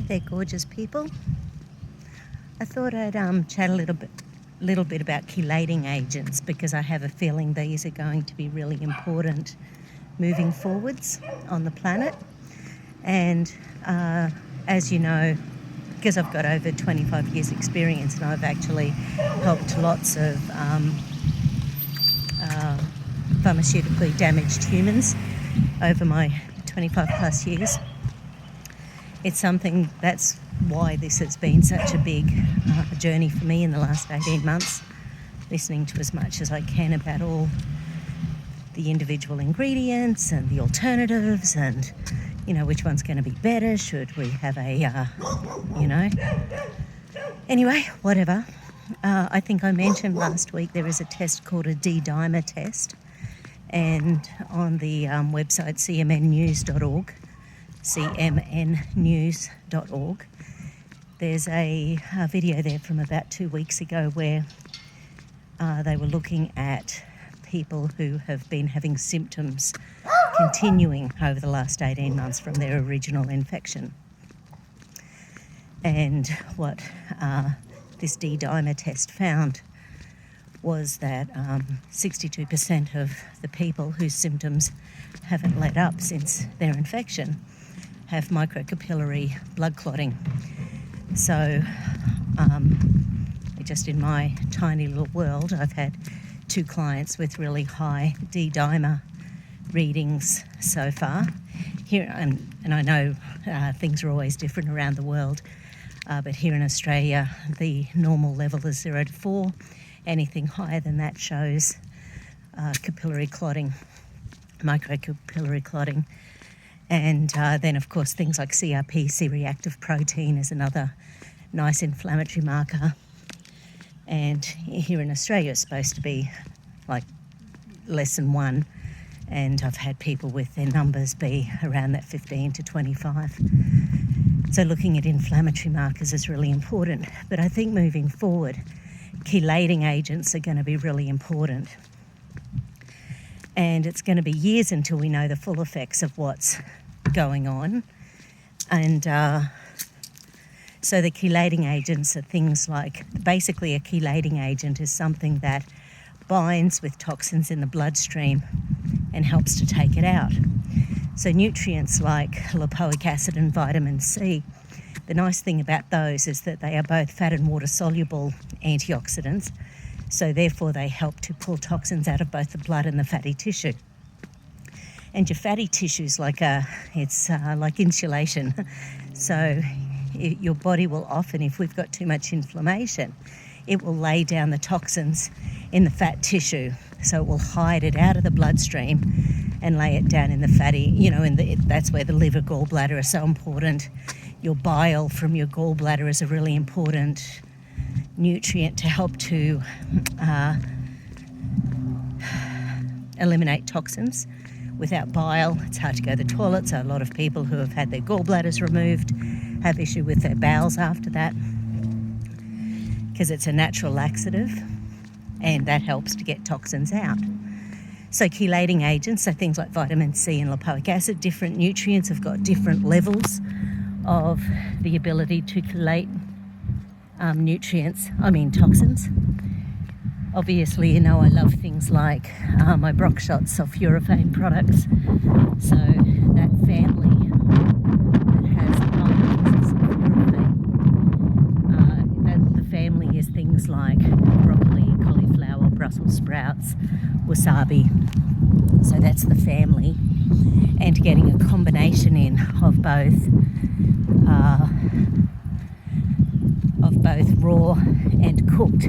there, gorgeous people. I thought I'd chat a little bit about chelating agents, because I have a feeling these are going to be really important moving forwards on the planet. And as you know, because I've got over 25 years experience and I've actually helped lots of pharmaceutically damaged humans over my 25 plus years, it's something that's why this has been such a big journey for me in the last 18 months, listening to as much as I can about all the individual ingredients and the alternatives and, you know, which one's going to be better, should we have a, Anyway, whatever. I think I mentioned last week there is a test called a D-dimer test, and on the website cmnnews.org, cmnnews.org, there's a video there from about 2 weeks ago where they were looking at people who have been having symptoms continuing over the last 18 months from their original infection. And what this D-dimer test found was that 62% of the people whose symptoms haven't let up since their infection have microcapillary blood clotting. So just in my tiny little world, I've had 2 clients with really high D-dimer readings so far. Here, and I know things are always different around the world, but here in Australia, the normal level is 0 to 4. Anything higher than that shows capillary clotting, microcapillary clotting. And then, of course, things like CRP, C-reactive protein, is another nice inflammatory marker. And here in Australia, it's supposed to be like less than 1. And I've had people with their numbers be around that 15 to 25. So looking at inflammatory markers is really important. But I think moving forward, chelating agents are going to be really important. And it's going to be years until we know the full effects of what's going on. And so the chelating agents are things like, basically a chelating agent is something that binds with toxins in the bloodstream and helps to take it out. So nutrients like lipoic acid and vitamin C, the nice thing about those is that they are both fat and water soluble antioxidants. So therefore they help to pull toxins out of both the blood and the fatty tissue. And your fatty tissue is like like insulation. So your body will often, if we've got too much inflammation, it will lay down the toxins in the fat tissue. So it will hide it out of the bloodstream and lay it down in the fatty, that's where the liver, gallbladder are so important. Your bile from your gallbladder is a really important nutrient to help to eliminate toxins. Without bile, it's hard to go to the toilet, so a lot of people who have had their gallbladders removed have issue with their bowels after that, because it's a natural laxative and that helps to get toxins out. So chelating agents, so things like vitamin C and lipoic acid, different nutrients have got different levels of the ability to chelate toxins. Obviously, I love things like my Brock Shot sulforaphane products. So that family that has sulforaphane, the family is things like broccoli, cauliflower, Brussels sprouts, wasabi. So that's the family. And getting a combination in of both raw and cooked,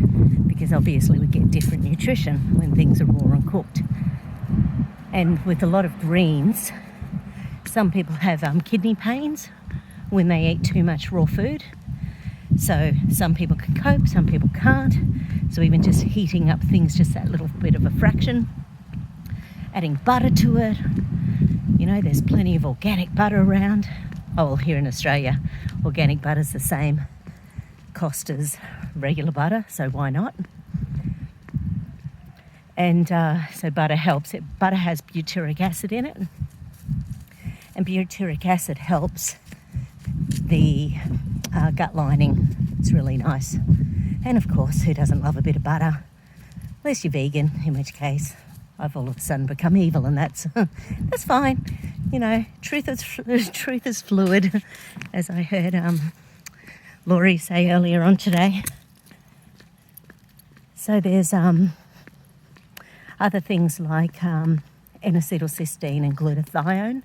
because obviously we get different nutrition when things are raw and cooked. And with a lot of greens, some people have kidney pains when they eat too much raw food. So some people can cope, some people can't. So even just heating up things just that little bit of a fraction, adding butter to it. There's plenty of organic butter around. Oh, well, here in Australia, organic butter's the same cost as regular butter, so why not? And so butter helps. Butter has butyric acid in it, and butyric acid helps the gut lining. It's really nice. And of course, who doesn't love a bit of butter? Unless you're vegan, in which case I've all of a sudden become evil, and that's fine. You know, truth is fluid, as I heard Laurie say earlier on today. So there's other things like N-acetylcysteine and glutathione,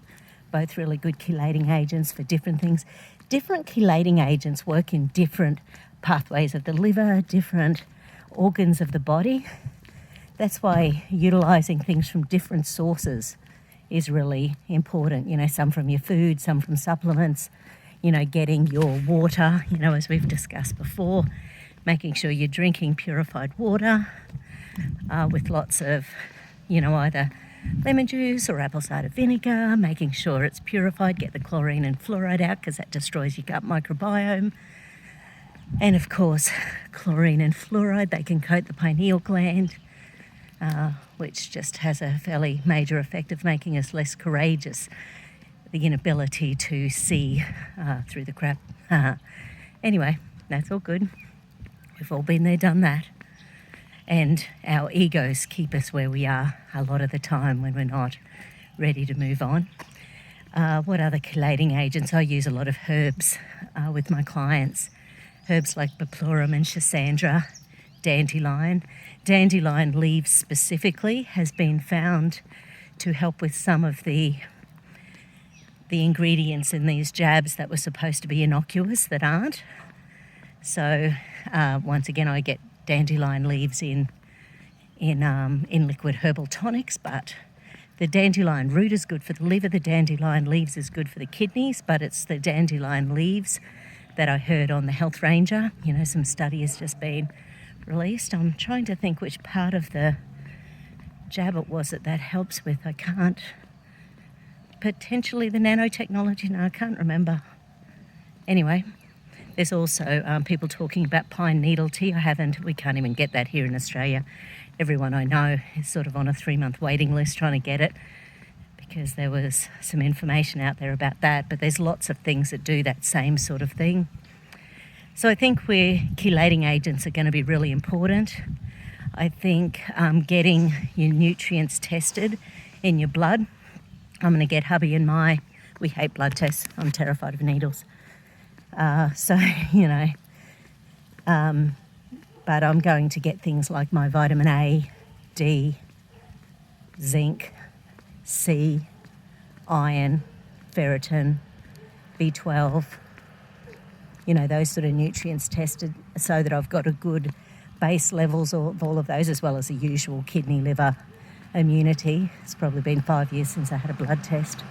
both really good chelating agents for different things. Different chelating agents work in different pathways of the liver, different organs of the body. That's why utilising things from different sources is really important. You know, some from your food, some from supplements, you know, getting your water, you know, as we've discussed before, making sure you're drinking purified water with lots of, you know, either lemon juice or apple cider vinegar, making sure it's purified, get the chlorine and fluoride out because that destroys your gut microbiome. And of course, chlorine and fluoride, they can coat the pineal gland, which just has a fairly major effect of making us less courageous, the inability to see through the crap. Anyway, that's all good. We've all been there, done that. And our egos keep us where we are a lot of the time when we're not ready to move on. What other chelating agents? I use a lot of herbs with my clients. Herbs like Beplurum and Schisandra, dandelion. Dandelion leaves specifically has been found to help with some of the ingredients in these jabs that were supposed to be innocuous that aren't. So once again, I get dandelion leaves in liquid herbal tonics, but the dandelion root is good for the liver, the dandelion leaves is good for the kidneys, but it's the dandelion leaves that I heard on the Health Ranger. You know, some study has just been released. I'm trying to think which part of the jab it was that helps with. I can't. Potentially the nanotechnology. No, I can't remember. Anyway, there's also people talking about pine needle tea. We can't even get that here in Australia. Everyone I know is sort of on a 3-month waiting list trying to get it because there was some information out there about that. But there's lots of things that do that same sort of thing. So I think chelating agents are going to be really important. I think getting your nutrients tested in your blood. I'm going to get hubby and we hate blood tests. I'm terrified of needles. So, you know, but I'm going to get things like my vitamin A, D, zinc, C, iron, ferritin, B12, you know, those sort of nutrients tested so that I've got a good base levels of all of those, as well as the usual kidney, liver, immunity. It's probably been 5 years since I had a blood test.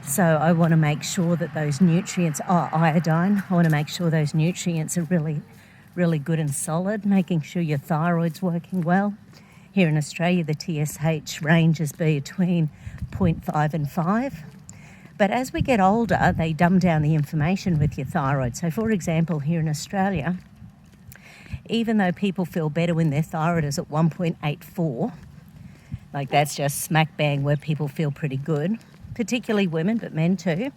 So I want to make sure that those nutrients are iodine. I want to make sure those nutrients are really, really good and solid, making sure your thyroid's working well. Here in Australia, the TSH range is between 0.5 and 5. But as we get older, they dumb down the information with your thyroid. So for example, here in Australia, even though people feel better when their thyroid is at 1.84, like that's just smack bang where people feel pretty good, particularly women, but men too.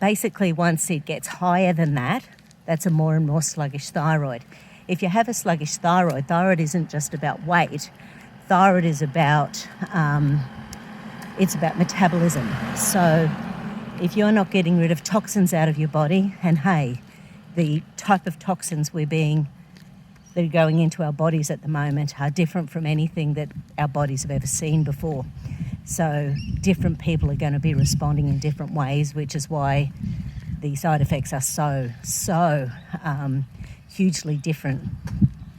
Basically, once it gets higher than that, that's a more and more sluggish thyroid. If you have a sluggish thyroid isn't just about weight. Thyroid is about, it's about metabolism. So if you're not getting rid of toxins out of your body, and hey, the type of toxins that are going into our bodies at the moment are different from anything that our bodies have ever seen before. So different people are going to be responding in different ways, which is why the side effects are so hugely different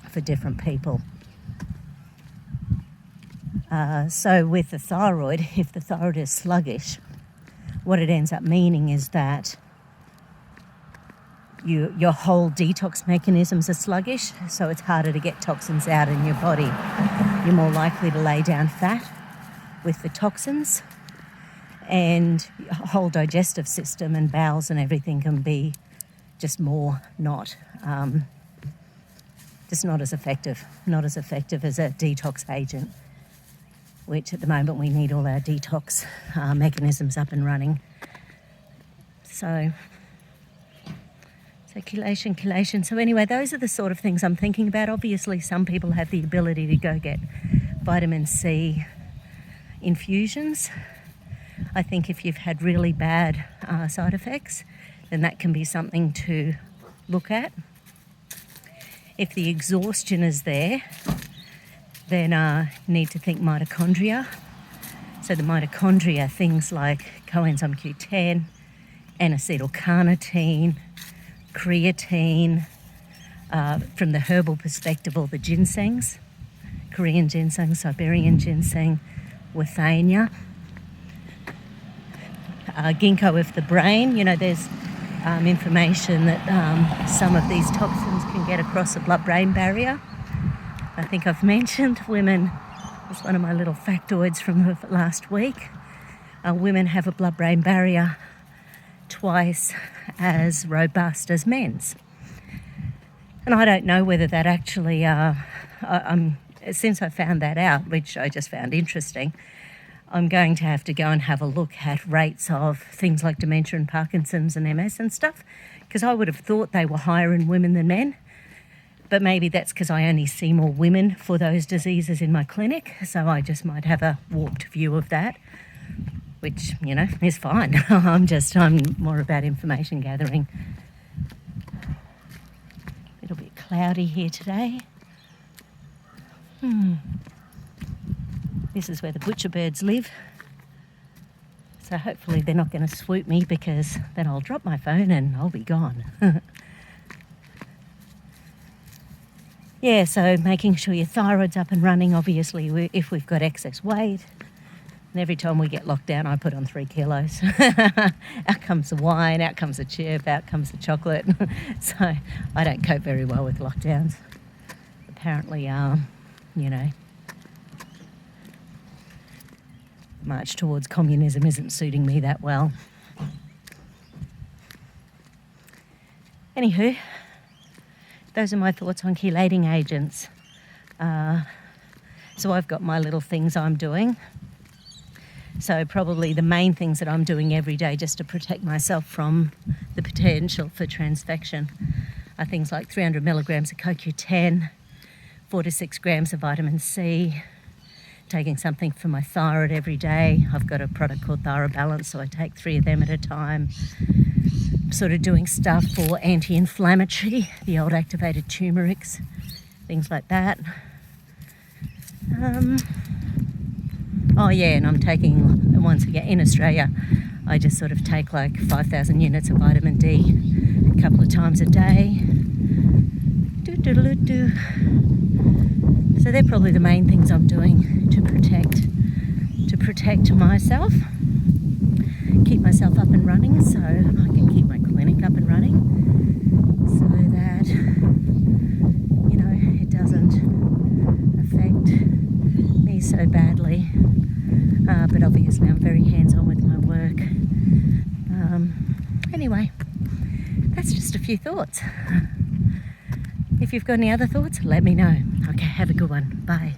for different people. So with the thyroid, if the thyroid is sluggish, what it ends up meaning is that your whole detox mechanisms are sluggish, so it's harder to get toxins out in your body. You're more likely to lay down fat with the toxins, and your whole digestive system and bowels and everything can be just not as effective as a detox agent. which at the moment we need all our detox mechanisms up and running. So chelation. So anyway, those are the sort of things I'm thinking about. Obviously, some people have the ability to go get vitamin C infusions. I think if you've had really bad side effects, then that can be something to look at. If the exhaustion is there, then need to think mitochondria. So the mitochondria, things like coenzyme Q10, N-acetylcarnitine, creatine, from the herbal perspective, all the ginsengs, Korean ginseng, Siberian ginseng, withania, ginkgo of the brain. You know, there's information that some of these toxins can get across the blood-brain barrier. I think I've mentioned women, it's one of my little factoids from the last week, women have a blood-brain barrier twice as robust as men's. And I don't know whether that actually, since I found that out, which I just found interesting, I'm going to have to go and have a look at rates of things like dementia and Parkinson's and MS and stuff, because I would have thought they were higher in women than men. But maybe that's because I only see more women for those diseases in my clinic, so I just might have a warped view of that, which, you know, is fine. I'm more about information gathering. It'll be cloudy here today. This is where the butcher birds live. So hopefully they're not going to swoop me, because then I'll drop my phone and I'll be gone. Yeah, so making sure your thyroid's up and running, obviously, if we've got excess weight. And every time we get locked down, I put on 3 kilos. Out comes the wine, out comes the chip, out comes the chocolate. So I don't cope very well with lockdowns. Apparently, you know, march towards communism isn't suiting me that well. Anywho, those are my thoughts on chelating agents. So I've got my little things I'm doing. So probably the main things that I'm doing every day just to protect myself from the potential for transfection are things like 300 milligrams of CoQ10, 4 to 6 grams of vitamin C, taking something for my thyroid every day. I've got a product called Thyroid Balance, so I take 3 of them at a time. Sort of doing stuff for anti-inflammatory, the old activated turmerics, things like that. Oh yeah, and I'm taking, once again, in Australia, I just sort of take like 5,000 units of vitamin D a couple of times a day. So they're probably the main things I'm doing to protect myself, keep myself up and running, so I can keep my clinic up and running, so that, you know, it doesn't affect me so badly. But obviously I'm very hands-on with my work. Anyway, that's just a few thoughts. If you've got any other thoughts, let me know. Okay, have a good one. Bye.